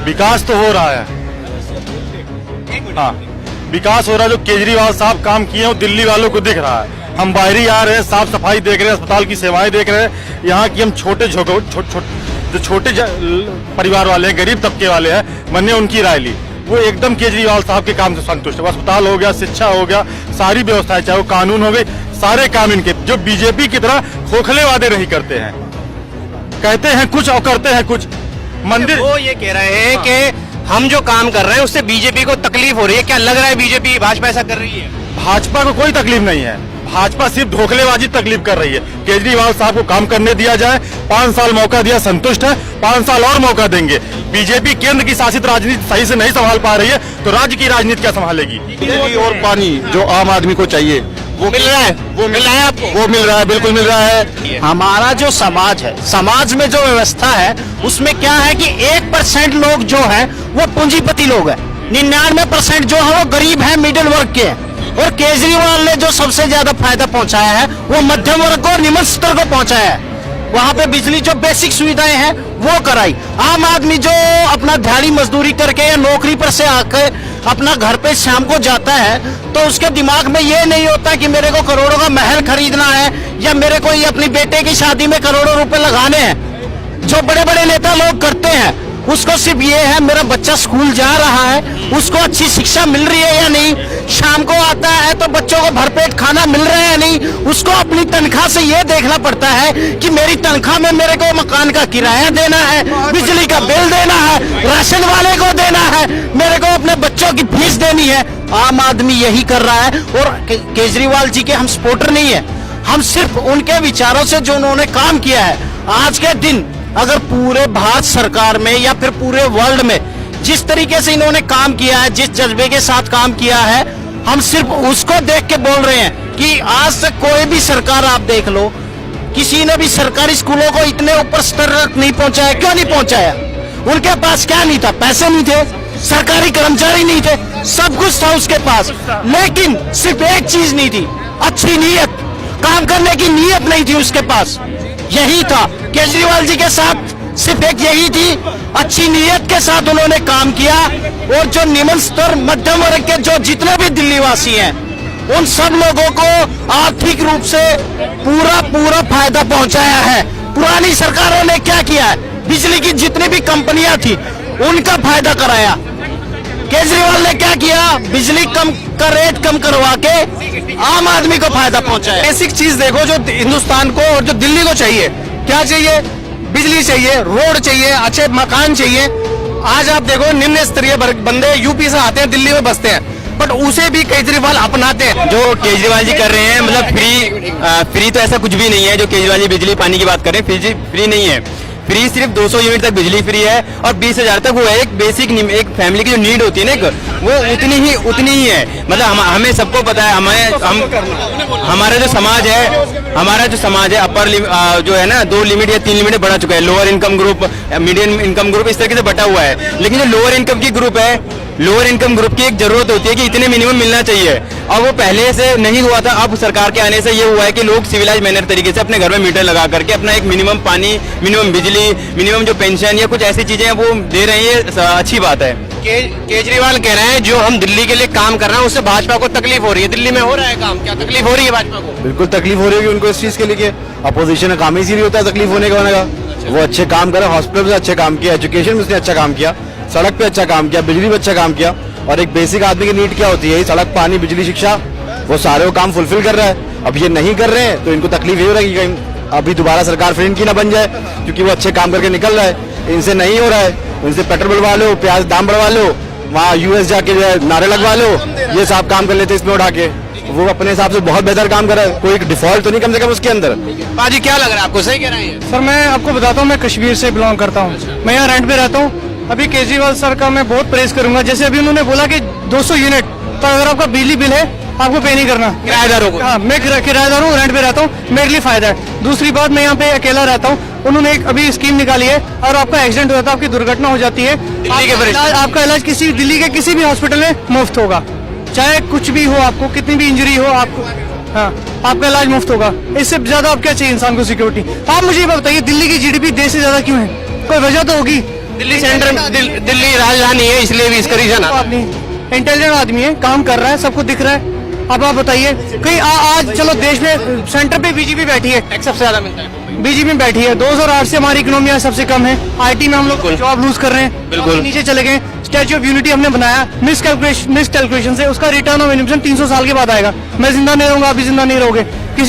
विकास तो हो रहा है, हाँ विकास हो रहा है। जो केजरीवाल साहब काम किए हैं वो दिल्ली वालों को दिख रहा है। हम बाहरी आ रहे हैं, साफ सफाई देख रहे हैं, अस्पताल की सेवाएं देख रहे हैं। यहाँ की हम जो छोटे परिवार वाले हैं, गरीब तबके वाले हैं, मैंने उनकी राय ली, वो एकदम केजरीवाल साहब के काम से संतुष्ट है। अस्पताल हो गया, शिक्षा हो गया, सारी व्यवस्थाएं, चाहे वो कानून हो गए, सारे काम इनके। जो बीजेपी की तरह खोखले वादे नहीं करते हैं, कहते हैं कुछ और करते हैं कुछ। मंदिर वो ये कह रहे हैं कि हम जो काम कर रहे हैं उससे बीजेपी को तकलीफ हो रही है। क्या लग रहा है बीजेपी भाजपा ऐसा कर रही है? भाजपा को कोई तकलीफ नहीं है, भाजपा सिर्फ धोखलेबाजी तकलीफ कर रही है। केजरीवाल साहब को काम करने दिया जाए, 5 साल मौका दिया, संतुष्ट है, 5 साल और मौका देंगे। बीजेपी केंद्र की शासित राजनीति सही से नहीं संभाल पा रही है, तो राज्य की राजनीति क्या संभालेगी? बिजली और पानी जो आम आदमी को चाहिए वो मिल रहा है, वो मिल रहा है आपको? वो मिल रहा है, बिल्कुल मिल रहा है। हमारा जो समाज है, समाज में जो व्यवस्था है उसमें क्या है कि 1% लोग जो है वो पूंजीपति लोग हैं, 99% जो है वो गरीब है, मिडिल वर्ग के हैं। और केजरीवाल ने जो सबसे ज्यादा फायदा पहुंचाया है वो मध्यम वर्ग को और निम्न स्तर को पहुंचाया है। वहां पे बिजली जो बेसिक सुविधाएं हैं वो कराई। आम आदमी जो अपना दिहाड़ी मजदूरी करके या नौकरी पर से आकर अपना घर पे शाम को जाता है, तो उसके दिमाग में ये नहीं होता कि मेरे को करोड़ों का महल खरीदना है या मेरे को ये अपनी बेटे की शादी में करोड़ों रुपए लगाने हैं। जो बड़े बड़े नेता लोग करते हैं उसको सिर्फ ये है मेरा बच्चा स्कूल जा रहा है, उसको अच्छी शिक्षा मिल रही है या नहीं, शाम को आता है तो बच्चों को भरपेट खाना मिल रहा है या नहीं। उसको अपनी तनख्वाह से ये देखना पड़ता है कि मेरी तनख्वाह में मेरे को मकान का किराया देना है, बिजली का बिल देना है, राशन वाले को देना है, मेरे को अपने बच्चों की फीस देनी है। आम आदमी यही कर रहा है। और केजरीवाल जी के हम सपोर्टर नहीं है, हम सिर्फ उनके विचारों से जो उन्होंने काम किया है। आज के दिन अगर पूरे भारत सरकार में या फिर पूरे वर्ल्ड में जिस तरीके से इन्होंने काम किया है, जिस जज्बे के साथ काम किया है, हम सिर्फ उसको देख के बोल रहे हैं कि आज तक कोई भी सरकार आप देख लो, किसी ने भी सरकारी स्कूलों को इतने ऊपर स्तर तक नहीं पहुंचाया। क्यों नहीं पहुंचाया? उनके पास क्या नहीं था? पैसे नहीं थे, सरकारी कर्मचारी नहीं थे, सब कुछ था उसके पास, लेकिन सिर्फ एक चीज नहीं थी, अच्छी नीयत, काम करने की नीयत नहीं थी उसके पास। यही था केजरीवाल जी के साथ, सिर्फ एक यही थी, अच्छी नीयत के साथ उन्होंने काम किया। और जो निम्न स्तर मध्यम वर्ग के जो जितने भी दिल्ली वासी हैं, उन सब लोगों को आर्थिक रूप से पूरा फायदा पहुंचाया है। पुरानी सरकारों ने क्या किया है? बिजली की जितनी भी कंपनियां थी उनका फायदा कराया। केजरीवाल ने क्या किया? बिजली कम का रेट कम करवा के आम आदमी को फायदा पहुंचाया। बेसिक चीज देखो जो हिंदुस्तान को और जो दिल्ली को चाहिए, क्या चाहिए? बिजली चाहिए, रोड चाहिए, अच्छे मकान चाहिए। आज आप देखो निम्न स्तरीय बंदे यूपी से आते हैं, दिल्ली में बसते हैं, बट उसे भी केजरीवाल अपनाते हैं। जो केजरीवाल जी कर रहे हैं, मतलब फ्री तो ऐसा कुछ भी नहीं है। जो केजरीवाल जी बिजली पानी की बात कर रहे हैं, फ्री नहीं है। फ्री सिर्फ 200 यूनिट तक बिजली फ्री है और 20,000 तक वो है। एक बेसिक एक फैमिली की जो नीड होती है ना, वो उतनी ही है। मतलब हमें सबको पता है, हमारा जो समाज है अपर जो है ना, 2 लिमिट या 3 लिमिट बढ़ा चुका है। Lower income group, medium income group, इस तरीके से बटा हुआ है। लेकिन जो लोअर इनकम की ग्रुप है, लोअर इनकम ग्रुप की एक जरूरत होती है कि इतने मिनिमम मिलना चाहिए, और वो पहले से नहीं हुआ था। अब सरकार के आने से ये हुआ है कि लोग सिविलाइज मैनर तरीके से अपने घर में मीटर लगा करके अपना एक मिनिमम पानी, मिनिमम बिजली, मिनिमम जो पेंशन या कुछ ऐसी चीजें हैं वो दे रहे हैं। अच्छी बात है। केजरीवाल कह रहे हैं जो हम दिल्ली के लिए काम कर रहे हैं उससे भाजपा को तकलीफ हो रही है। दिल्ली में हो रहा है काम, क्या तकलीफ हो रही है भाजपा को? बिल्कुल तकलीफ हो रही है उनको इस चीज के लिए। अपोजिशन का काम ही इसीलिए होता है तकलीफ होने का। वो अच्छे काम करे, हॉस्पिटल में अच्छे काम किया, एजुकेशन में उसने अच्छा काम किया, सड़क पे अच्छा काम किया, बिजली पे अच्छा काम किया। और एक बेसिक आदमी की नीड क्या होती है? सड़क, पानी, बिजली, शिक्षा, वो सारे वो काम फुलफिल कर रहा है। अब ये नहीं कर रहे हैं तो इनको तकलीफ ये हो रहा है कि कहीं अभी दोबारा सरकार फिर इनकी ना बन जाए, क्योंकि वो अच्छे काम करके निकल रहा है। इनसे नहीं हो रहा है, इनसे पेट्रोल बढ़वा लो, प्याज दाम बढ़वा लो, वहाँ यूएस जाके जो है नारे लगवा लो, ये सब काम कर लेते इसमें उठा के। वो अपने हिसाब से बहुत बेहतर काम कर रहा है। कोई डिफॉल्ट तो नहीं कम से कम उसके अंदर। बाजी क्या लग रहा है आपको? सही कह रहे हैं सर, मैं आपको बताता हूँ, मैं कश्मीर से बिलोंग करता हूँ, मैं यहाँ रेंट पे रहता हूँ। अभी केजरीवाल सर का मैं बहुत प्रेज करूंगा। जैसे अभी उन्होंने बोला कि 200 यूनिट, तो अगर आपका बिजली बिल है आपको पे नहीं करना किराएदारों को। हाँ, मैं किराएदार हूँ, रेंट पे रहता हूँ, मेरे लिए फायदा है। दूसरी बात, मैं यहाँ पे अकेला रहता हूँ। उन्होंने एक अभी स्कीम निकाली है, और आपका एक्सीडेंट हो जाता है, आपकी दुर्घटना हो जाती है, आपका इलाज दिल्ली के किसी भी हॉस्पिटल में मुफ्त होगा। चाहे कुछ भी हो, आपको कितनी भी इंजरी हो, आपको हाँ आपका इलाज मुफ्त होगा। इससे ज्यादा आप क्या चाहिए इंसान को? सिक्योरिटी। आप मुझे ये बताइए, दिल्ली की जीडीपी देश से ज्यादा क्यों है? कोई वजह तो होगी। दिल्ली सेंटर दिल्ली राजधानी है इसलिए भी इसका रीजन है। आदमी इंटेलिजेंट आदमी है, काम कर रहा है, सबको दिख रहा है। अब आप बताइए कहीं आज चलो देश में सेंटर पे बीजेपी बैठी है, टैक्स सबसे ज्यादा मिलता है। बीजेपी में बैठी है, 2008 से हमारी इकोनॉमी सबसे कम है, आईटी में हम लोग जॉब लूज कर रहे हैं, बिल्कुल। नीचे चले गए। स्टैच्यू ऑफ यूनिटी हमने बनाया मिस कैलकुलेशन से, उसका रिटर्न ऑफ इन्वेस्टमेंट 300 साल के बाद आएगा। मैं जिंदा नहीं रहूंगा, आप भी जिंदा नहीं रहोगे। किसी